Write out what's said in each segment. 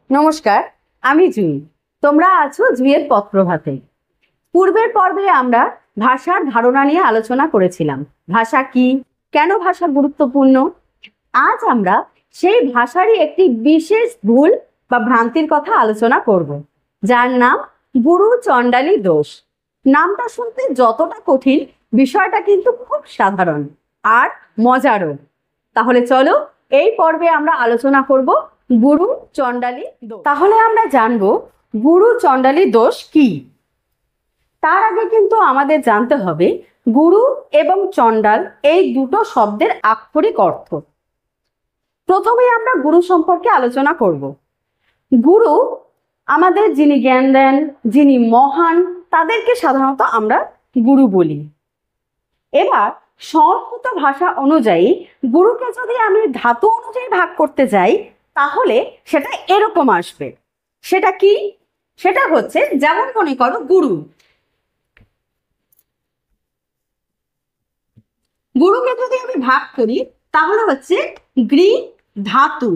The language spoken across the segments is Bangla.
নমস্কার, আমি জুই। তোমরা আছো জুইয়ের পথ প্রভাতে। পূর্বের পর্বে আমরা ভাষার ধারণা নিয়ে আলোচনা করেছিলাম। ভাষা কি, কেন ভাষা গুরুত্বপূর্ণ। আজ আমরা সেই ভাষারই একটি বিশেষ ভুল বা ভ্রান্তির কথা আলোচনা করব, যার নাম গুরু চণ্ডালী দোষ। নামটা শুনতে যতটা কঠিন, বিষয়টা কিন্তু খুব সাধারণ আর মজারও। তাহলে চলো এই পর্বে আমরা আলোচনা করব গুরু চণ্ডালী দোষ। তাহলে আমরা জানবো গুরু চণ্ডালী দোষ কি। তার আগে কিন্তু আমাদের জানতে হবে গুরু এবং চণ্ডাল এই দুটো শব্দের আক্ষরিক অর্থ। প্রথমে আমরা গুরু সম্পর্কে আলোচনা করব। গুরু আমাদের যিনি জ্ঞান দেন, যিনি মহান, তাদেরকে সাধারণত আমরা গুরু বলি। এবার সংস্কৃত ভাষা অনুযায়ী গুরুকে যদি আমি ধাতু অনুযায়ী ভাগ করতে যাই, তাহলে সেটা এরকম আসবে। সেটা কি? সেটা হচ্ছে, যেমন মনে করো গুরু, গুরুকে যদি আমি ভাগ করি তাহলে হচ্ছে গৃ ধাতু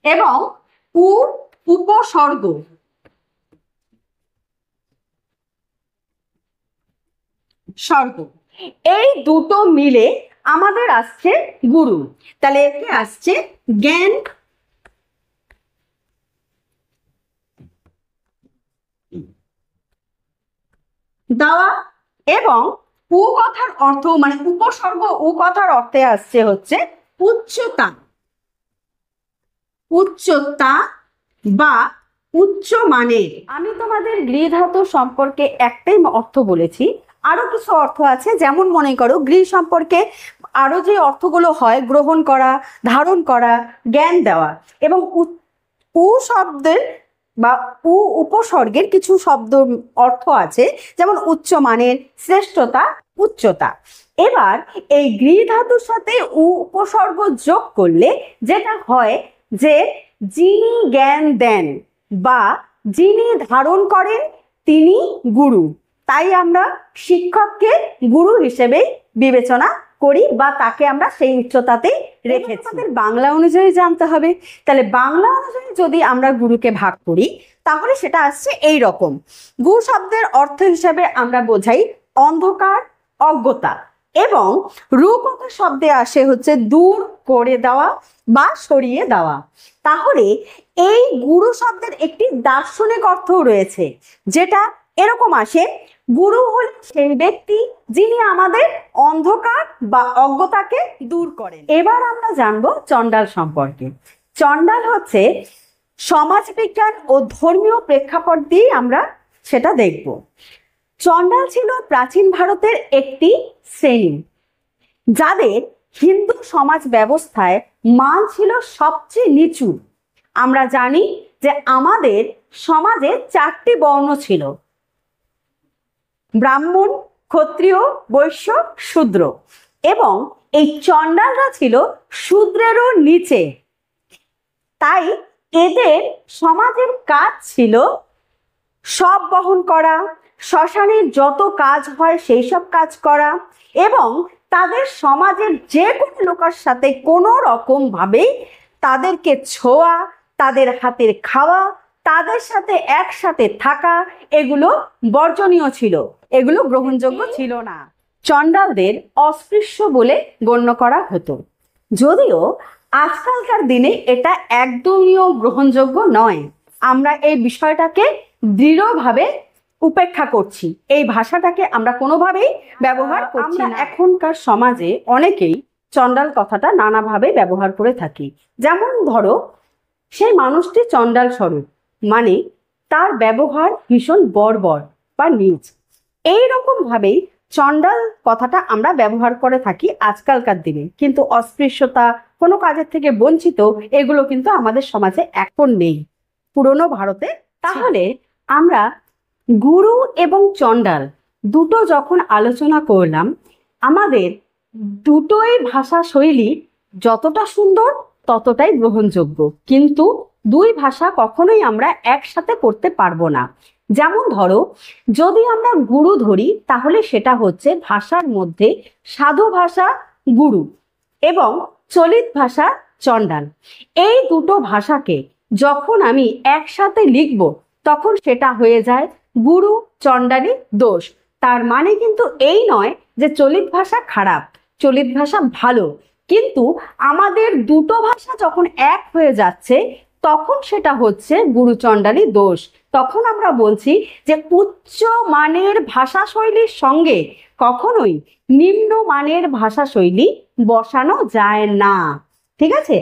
এবং উ উপসর্গ। স্বর্গ, এই দুটো মিলে আমাদের আসছে গুরু। তাহলে আসছে জ্ঞান দেওয়া, এবং উ কথার অর্থ মানে উপসর্গ উ কথার অর্থে আসছে হচ্ছে উচ্চতা। উচ্চতা বা উচ্চ মানের। আমি তোমাদের গৃহ ধাতু সম্পর্কে একটাই অর্থ বলেছি, আরো কিছু অর্থ আছে। যেমন মনে করো গৃহ সম্পর্কে আরো যে অর্থগুলো হয়, গ্রহণ করা, ধারণ করা, জ্ঞান দেওয়া, এবং উ শব্দের বা উ উপসর্গের কিছু শব্দ অর্থ আছে, যেমন উচ্চ মানের, শ্রেষ্ঠতা, উচ্চতা। এবার এই গৃহ ধাতুর সাথে উ উপসর্গ যোগ করলে যেটা হয় যে যিনি জ্ঞান দেন বা যিনি ধারণ করেন তিনি গুরু। তাই আমরা শিক্ষককে গুরু হিসেবে বিবেচনা করি বা তাকে আমরা সেই উচ্চতাতেই রেখেছি। আমাদের বাংলা অনুযায়ী জানতে হবে। তাহলে বাংলা অনুযায়ী যদি আমরা গুরুকে ভাগ করি তাহলে সেটা আসছে এই রকম। গুরু শব্দের অর্থ হিসেবে আমরা বোঝাই অন্ধকার, অজ্ঞতা, এবং রূপক শব্দে আসে হচ্ছে দূর করে দেওয়া বা সরিয়ে দেওয়া। তাহলে এই গুরু শব্দের একটি দার্শনিক অর্থও রয়েছে, যেটা এরকম আসে, গুরু হলেন সেই ব্যক্তি যিনি আমাদের অন্ধকার বা অজ্ঞতাকে দূর করেন। এবার আমরা জানবো চণ্ডাল সম্পর্কে। চণ্ডাল হচ্ছে সমাজবিজ্ঞান ও ধর্মীয় প্রেক্ষাপট দিয়ে আমরা সেটা দেখব। চণ্ডাল ছিল প্রাচীন ভারতের একটি শ্রেণী, যাদের হিন্দু সমাজ ব্যবস্থায় মান ছিল সবচেয়ে নিচু। আমরা জানি যে আমাদের সমাজে 4টি বর্ণ ছিল: ব্রাহ্মণ, ক্ষত্রিয়, বৈশ্য, শূদ্র, এবং এই চণ্ডালরা ছিল শূদ্রেরও নিচে। তাই এদের সমাজের কাজ ছিল সব বহন করা, শ্মশানের যত কাজ হয় সেই সব কাজ করা, এবং তাদের সমাজের যে কোনো লোকের সাথে কোনো রকম ভাবেই তাদেরকে ছোঁয়া, তাদের হাতের খাওয়া, তাদের সাথে একসাথে থাকা, এগুলো বর্জনীয় ছিল, এগুলো গ্রহণযোগ্য ছিল না। চণ্ডালদের অস্পৃশ্য বলে গণ্য করা হতো, যদিও আজকালকার দিনে এটা একদমইও গ্রহণযোগ্য নয়। আমরা এই বিষয়টাকে দৃঢ়ভাবে উপেক্ষা করছি, এই ভাষাটাকে আমরা কোনোভাবেই ব্যবহার করছি না। এখনকার সমাজে অনেকেই চণ্ডাল কথাটা নানাভাবে ব্যবহার করে থাকি। যেমন ধরো, সেই মানুষটি চণ্ডাল স্বরূপ, মানে তার ব্যবহার ভীষণ বর্বর বা নীচ। এইরকম ভাবেই চণ্ডাল কথাটা আমরা ব্যবহার করে থাকি আজকালকার দিনে। কিন্তু অস্পৃশ্যতা, কোনো কাজের থেকে বঞ্চিত, এগুলো কিন্তু আমাদের সমাজে এখন নেই, পুরনো ভারতে। তাহলে আমরা গুরু এবং চণ্ডাল দুটো যখন আলোচনা করলাম, আমাদের দুটোই ভাষা শৈলী যতটা সুন্দর ততটাই গ্রহণযোগ্য, কিন্তু দুই ভাষা কখনোই আমরা একসাথে করতে পারবো না। যেমন ধরো, যদি আমরা গুরু ধরি তাহলে সেটা হচ্ছে ভাষার মধ্যে সাধু ভাষা গুরু, এবং চলিত ভাষা, চণ্ডাল। এই দুটো ভাষাকে যখন আমি একসাথে লিখব তখন সেটা হয়ে যায় গুরু চণ্ডালী দোষ। তার মানে কিন্তু এই নয় যে চলিত ভাষা খারাপ, চলিত ভাষা ভালো, কিন্তু আমাদের দুটো ভাষা যখন এক হয়ে যাচ্ছে তখন সেটা হচ্ছে গুরু চণ্ডালী দোষ। তখন আমরা বলছি যে উচ্চ মানের ভাষা শৈলীর সঙ্গে কখনোই নিম্ন মানের ভাষা শৈলী বসানো যায় না। ঠিক আছে?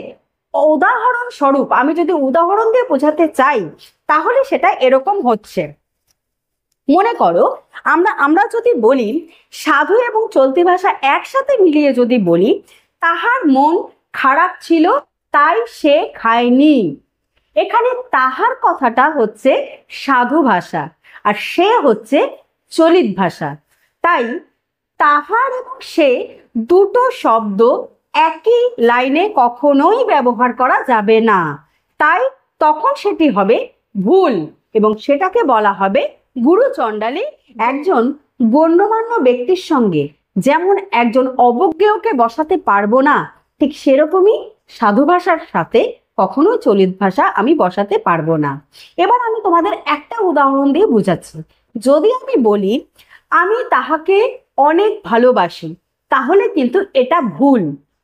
উদাহরণস্বরূপ আমি যদি উদাহরণ দিয়ে বোঝাতে চাই তাহলে সেটা এরকম হচ্ছে, মনে করো আমরা যদি বলি সাধু এবং চলতি ভাষা একসাথে মিলিয়ে যদি বলি, তাহার মন খারাপ ছিল তাই সে খায়নি। এখানে তাহার কথাটা হচ্ছে সাধু ভাষা আর সে হচ্ছে চলিত ভাষা। তাই তাহার এবং সে দুটো শব্দ একই লাইনে কখনোই ব্যবহার করা যাবে না। তাই তখন সেটি হবে ভুল এবং সেটাকে বলা হবে গুরু চণ্ডালী। একজন গণ্যমান্য ব্যক্তির সঙ্গে যেমন একজন অবজ্ঞেয়কে বসাতে পারবো না, ঠিক সেরকমই সাধু ভাষার সাথে কখনো চলিত ভাষা আমি বসাতে পারবো না। এবার আমি তোমাদের একটা উদাহরণ দিয়ে বুঝাচ্ছি। যদি আমি বলি আমি তাহাকে অনেক ভালোবাসি, তাহলে কিন্তু এটা ভুল,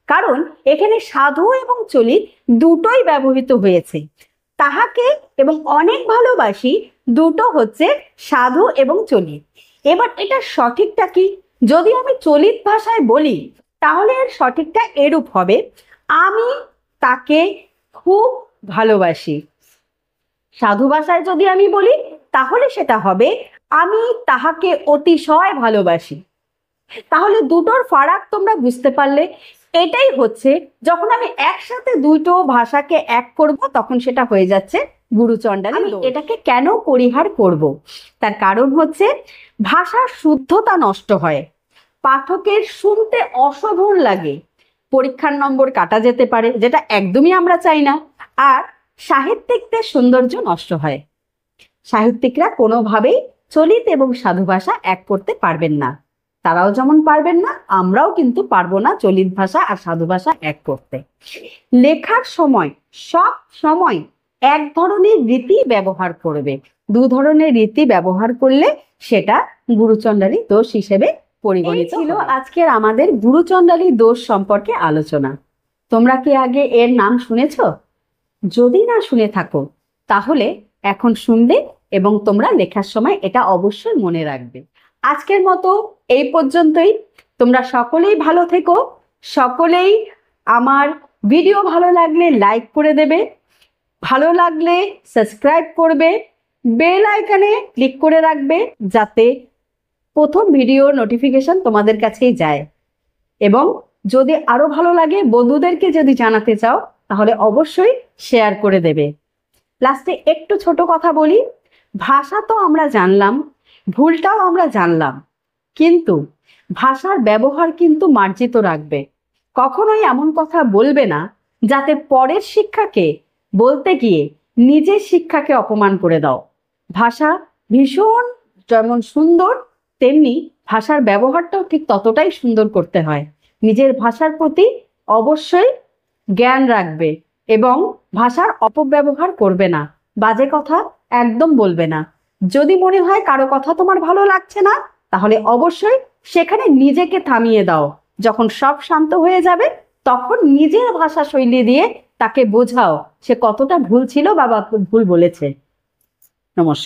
কারণ এখানে সাধু এবং চলিত দুটোই ব্যবহৃত হয়েছে। তাহাকে এবং অনেক ভালোবাসি দুটো হচ্ছে সাধু এবং চলিত। এবার এটা সঠিকটা কি? যদি আমি চলিত ভাষায় বলি তাহলে এর সঠিকটা এরূপ হবে, আমি তাকে খুব ভালোবাসি। সাধু ভাষায় যদি আমি বলি তাহলে সেটা হবে, আমি তাহাকে অতিশয় ভালোবাসি। তাহলে দুটোর ফারাক তোমরা বুঝতে পারলে? এটাই হচ্ছে যখন আমি একসাথে দুটো ভাষাকে এক করব তখন সেটা হয়ে যাচ্ছে গুরু চণ্ডালী। আমি এটাকে কেন পরিহার করব? তার কারণ হচ্ছে ভাষার শুদ্ধতা নষ্ট হয়, পাঠকের শুনতে অশোভন লাগে, পরীক্ষার নম্বর কাটা যেতে পারে, যেটা একদমই আমরা চাই না, আর সাহিত্যিকদের সৌন্দর্য নষ্ট হয়। সাহিত্যিকরা কোনোভাবেই চলিত এবং সাধু ভাষা এক করতে পারবেন না। তারাও যেমন পারবেন না, আমরাও কিন্তু পারবো না চলিত ভাষা আর সাধু ভাষা এক করতে। লেখার সময় সব সময় এক ধরনের রীতি ব্যবহার করবে, দু ধরনের রীতি ব্যবহার করলে সেটা গুরু চণ্ডালী দোষ হিসেবে পরিগণিত ছিল। আজকের আমাদের গুরু চণ্ডালী দোষ সম্পর্কে আলোচনা। তোমরা কি আগে এর নাম শুনেছ? যদি না শুনে থাকো তাহলে এখন শুনবে এবং তোমরা লেখার সময় এটা অবশ্যই মনে রাখবে। আজকের মতো এই পর্যন্তই। তোমরা সকলেই ভালো থেকো। সকলেই আমার ভিডিও ভালো লাগলে লাইক করে দেবে, ভালো লাগলে সাবস্ক্রাইব করবে, বেল আইকনে ক্লিক করে রাখবে যাতে প্রথম ভিডিও নোটিফিকেশন তোমাদের কাছেই যায়। এবং যদি আরো ভালো লাগে বন্ধুদেরকে যদি জানাতে চাও তাহলে অবশ্যই শেয়ার করে দেবে। লাস্টে একটু ছোট কথা বলি, ভাষা তো আমরা জানলাম, ভুলটাও আমরা জানলাম, কিন্তু ভাষার ব্যবহার কিন্তু মার্জিত রাখবে। কখনোই এমন কথা বলবে না যাতে পরের শিক্ষাকে বলতে গিয়ে নিজের শিক্ষাকে অপমান করে দাও। ভাষা ভীষণ যেমন সুন্দর তেমনি ভাষার ব্যবহারটাও ঠিক ততটাই সুন্দর করতে হয়। নিজের ভাষার প্রতি অবশ্যই জ্ঞান রাখবে এবং ভাষার অপব্যবহার করবে না, বাজে কথা একদম বলবে না। যদি মনে হয় কারো কথা তোমার ভালো লাগছে না তাহলে অবশ্যই সেখানে নিজেকে থামিয়ে দাও। যখন সব শান্ত হয়ে যাবে তখন নিজের ভাষা শৈলী দিয়ে তাকে বোঝাও সে কতটা ভুল ছিল বা ভুল বলেছে। নমস্কার।